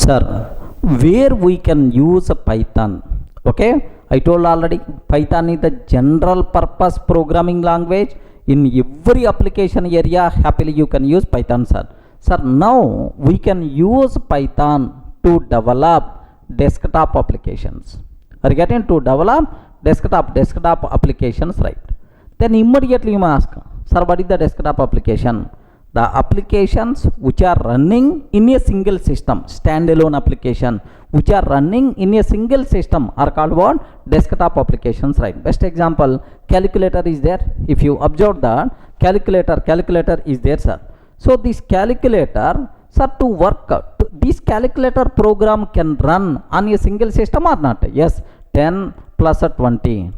Sir, where we can use Python? Okay, I told already, Python is the general purpose programming language. In every application area, happily you can use Python, sir. Sir, now we can use Python to develop desktop applications. Are you getting? To develop desktop applications, right? Then immediately you must ask, sir, what is the desktop application? The applications which are running in a single system, standalone application which are running in a single system are called what? Desktop applications, right? Best example, calculator is there. If you observe that calculator is there, sir. So this calculator, sir, to work, this calculator program can run on a single system or not? Yes, 10 plus 20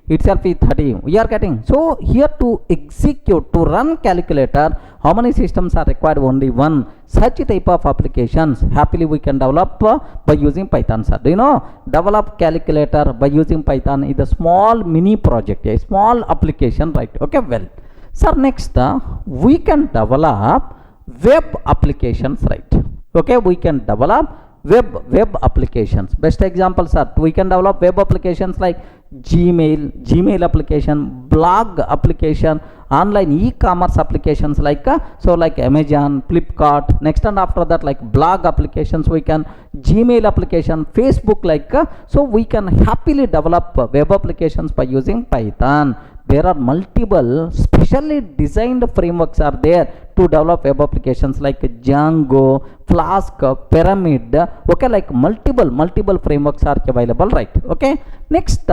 itself is 30. We are getting. So here to execute, to run calculator, how many systems are required? Only one. Such type of applications happily we can develop by using Python, sir. Do you know, develop calculator by using Python is a small mini project, a small application, right? Okay, well, sir, next we can develop web applications, right? Okay, we can develop web applications. Best example, sir, we can develop web applications like Gmail application, blog application, online e-commerce applications like like Amazon, Flipkart. Next and after that, like blog applications, we can Gmail application, Facebook, like so we can happily develop web applications by using Python. There are multiple specially designed frameworks are there to develop web applications like Django, Flask, Pyramid. Okay, like multiple frameworks are available, right? Okay, next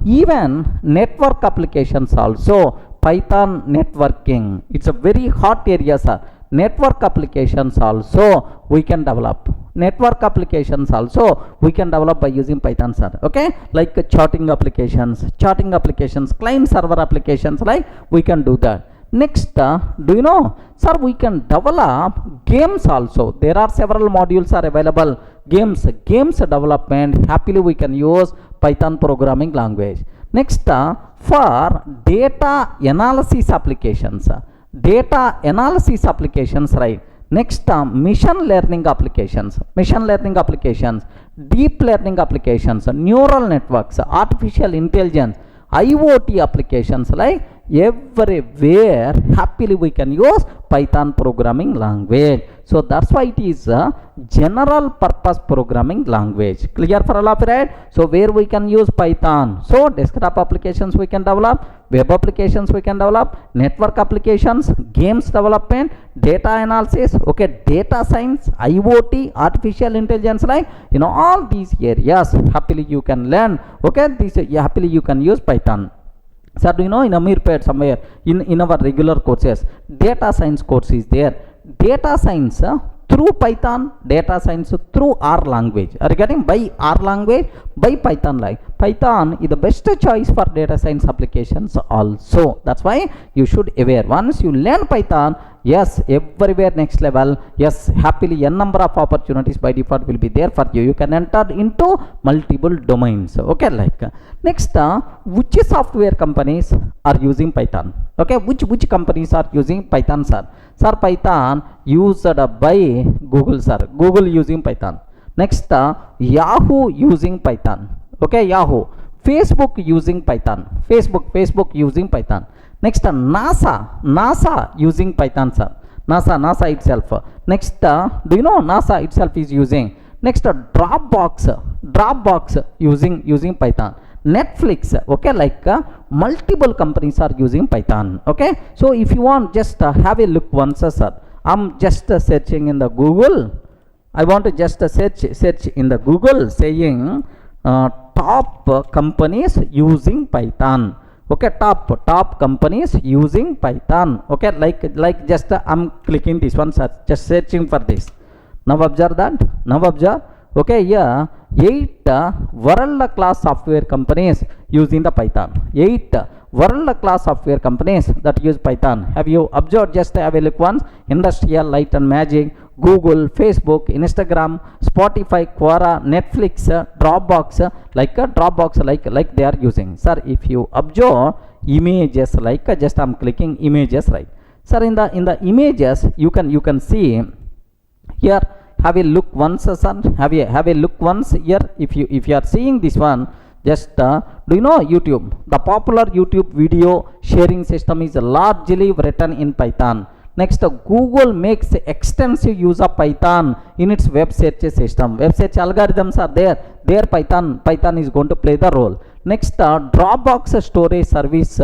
even network applications also, Python networking, it's a very hot area, sir. Network applications also we can develop. Network applications also we can develop by using Python, sir. Okay, like chatting applications, client server applications, like we can do that. Next, do you know, sir, we can develop games also. There are several modules are available. Games development, happily we can use Python programming language. Next, for data analysis applications, right? Next, machine learning applications, deep learning applications, neural networks, artificial intelligence, IoT applications, like everywhere happily we can use Python programming language. So that's why it is a general purpose programming language. Clear for all of you, right? So where we can use Python? So desktop applications we can develop, web applications we can develop, network applications, games development, data analysis, okay, data science, IoT, artificial intelligence, like all these areas happily you can learn. Okay, this happily you can use Python. Sir, do you know, in Amirpet somewhere in our regular courses, data science course is there. Data science through Python, data science through R language. Are you getting? By R language, by Python, like Python is the best choice for data science applications also. That's why you should aware. Once you learn Python, yes, everywhere next level, yes, happily n number of opportunities by default will be there for you. You can enter into multiple domains. Okay, like next, which software companies are using Python? Okay, which companies are using Python, sir? Sir, Python used by Google, sir. Google using Python. Next, Yahoo using Python. Okay, Yahoo. Facebook using Python. Facebook using Python. Next, NASA using Python, sir. NASA itself. Next, do you know NASA itself is using? Next, Dropbox using Python. Netflix, okay, like multiple companies are using Python. Okay, so if you want, just have a look once, sir. I'm just searching in the Google. I want to just search in the Google saying top companies using Python. Okay, top companies using Python. Okay, like just I'm clicking this one, sir, just searching for this. Now observe that. Okay, yeah, 8 world-class software companies using the Python. 8 world-class software companies that use Python. Have you observed? Just have a look once. Industrial, Light and Magic, Google, Facebook, Instagram, Spotify, Quora, Netflix, Dropbox, like they are using. Sir, if you observe images, like just I'm clicking images, right? Sir, in the images you can see here have a look once, son. Have a look once here. If you are seeing this one, just do you know YouTube? The popular YouTube video sharing system is largely written in Python. Next, Google makes extensive use of Python in its web search system. Web search algorithms are there. There Python is going to play the role. Next, Dropbox storage service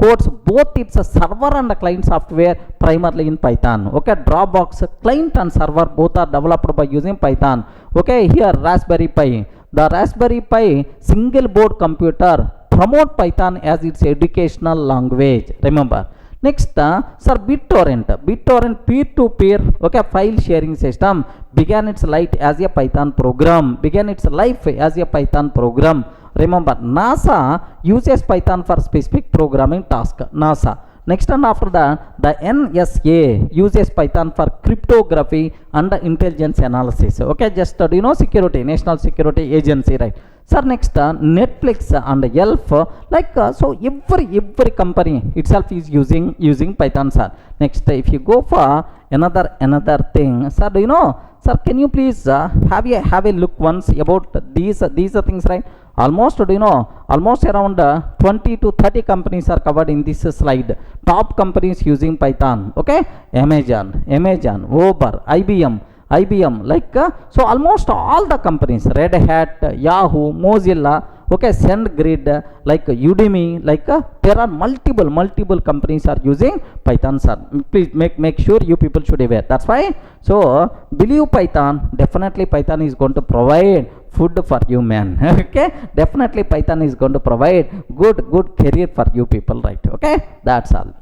codes both its server and client software primarily in Python. Okay, Dropbox client and server both are developed by using Python. Okay, here Raspberry Pi. The Raspberry Pi single board computer promote Python as its educational language. Remember. Next, sir, BitTorrent peer-to-peer, okay, file sharing system began its life as a Python program. Remember, NASA uses Python for specific programming task. NASA. Next, and after that, the NSA uses Python for cryptography and intelligence analysis. Okay, just do you know security, National Security Agency, right? Sir, next, Netflix and Yelp, like so every company itself is using Python, sir. Next, if you go for another thing, sir, do you know, sir, can you please have a look once about these things, right? Almost, do you know, almost around 20 to 30 companies are covered in this slide. Top companies using Python. Okay, Amazon, Uber, IBM, like so almost all the companies, Red Hat, Yahoo, Mozilla, okay, SendGrid, like Udemy, like there are multiple companies are using Python, sir. Please make sure you people should be aware. That's why, so believe Python. Definitely Python is going to provide food for you, man. Okay, definitely Python is going to provide good career for you people, right? Okay, that's all.